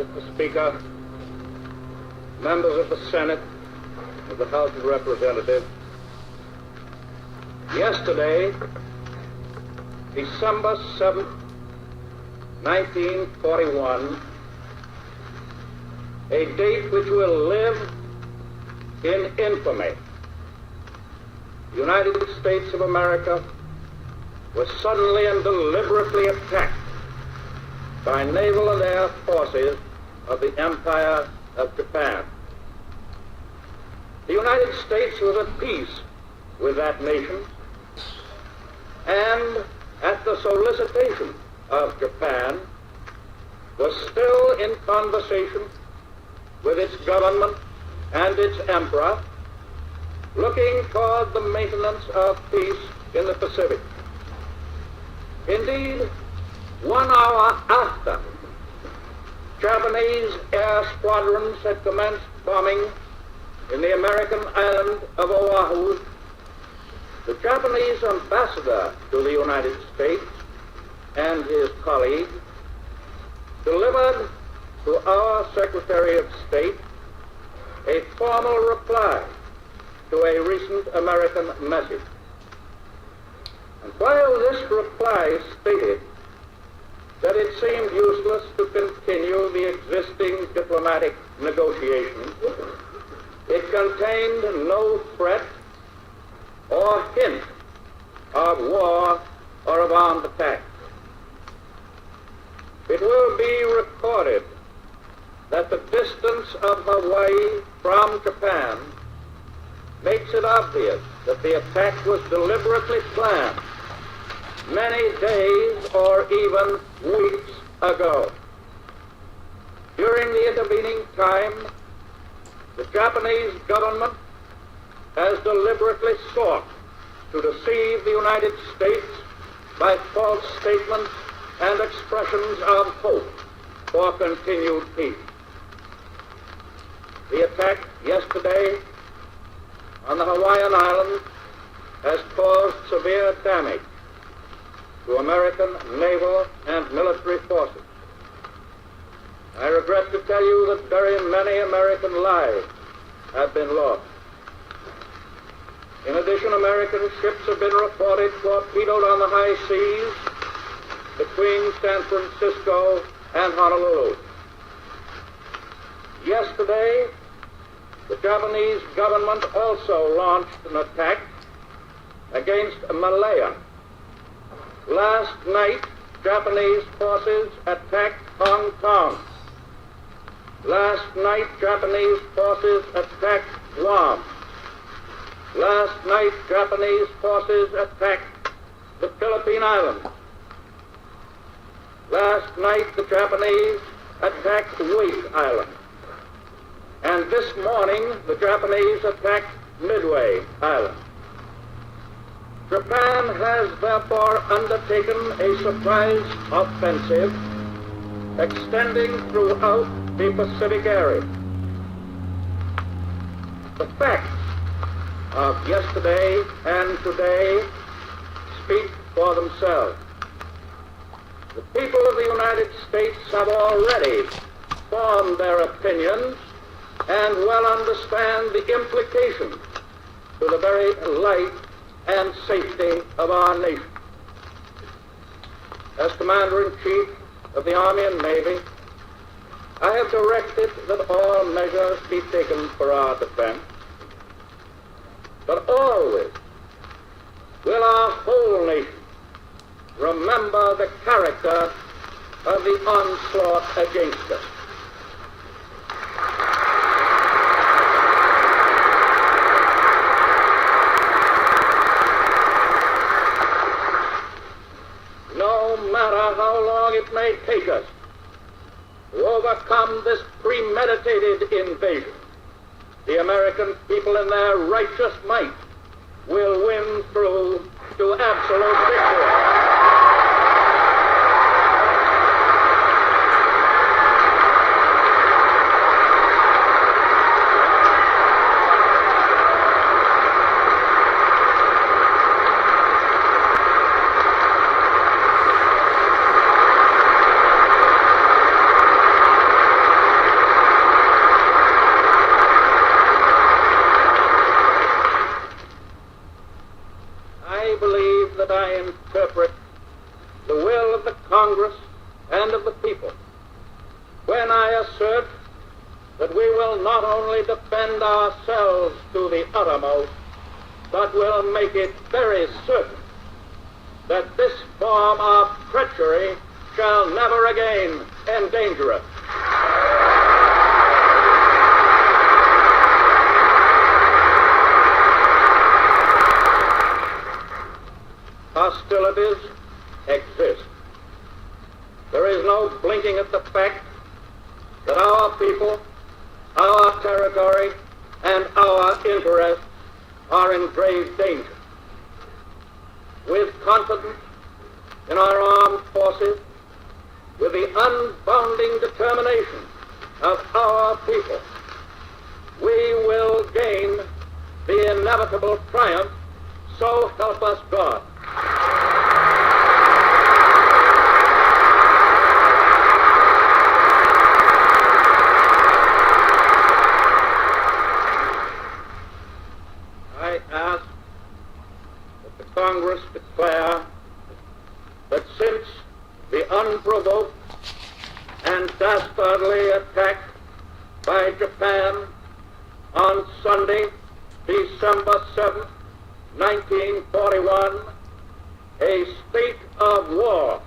Mr. Speaker, members of the Senate, of the House of Representatives, yesterday, December 7th, 1941, a date which will live in infamy, the United States of America was suddenly and deliberately attacked by naval and air forces of the Empire of Japan. The United States was at peace with that nation, and at the solicitation of Japan, was still in conversation with its government and its emperor, looking toward the maintenance of peace in the Pacific. Indeed, 1 hour after Japanese air squadrons had commenced bombing in the American island of Oahu, the Japanese ambassador to the United States and his colleague delivered to our Secretary of State a formal reply to a recent American message. And while this reply stated that it seemed useless to continue the existing diplomatic negotiations, it contained no threat or hint of war or of armed attack. It will be recorded that the distance of Hawaii from Japan makes it obvious that the attack was deliberately planned many days or even weeks ago. During the intervening time, the Japanese government has deliberately sought to deceive the United States by false statements and expressions of hope for continued peace. The attack yesterday on the Hawaiian Islands has caused severe damage to American naval and military forces. I regret to tell you that very many American lives have been lost. In addition, American ships have been reported torpedoed on the high seas between San Francisco and Honolulu. Yesterday, the Japanese government also launched an attack against Malaya. Last night, Japanese forces attacked Hong Kong. Last night, Japanese forces attacked Guam. Last night, Japanese forces attacked the Philippine Islands. Last night, the Japanese attacked Wake Island. And this morning, the Japanese attacked Midway Island. Japan has therefore undertaken a surprise offensive extending throughout the Pacific area. The facts of yesterday and today speak for themselves. The people of the United States have already formed their opinions and well understand the implications to the very life and safety of our nation. As Commander-in-Chief of the Army and Navy, I have directed that all measures be taken for our defense, but always will our whole nation remember the character of the onslaught against us. No matter how long it may take us to overcome this premeditated invasion, the American people in their righteous might will win through to absolute victory. Congress and of the people when I assert that we will not only defend ourselves to the uttermost, but will make it very certain that this form of treachery shall never again endanger us. Hostilities exist. There is no blinking at the fact that our people, our territory, and our interests are in grave danger. With confidence in our armed forces, with the unbounding determination of our people, we will gain the inevitable triumph, so help us God. I ask that the Congress declare that since the unprovoked and dastardly attack by Japan on Sunday, December 7, 1941, a state of war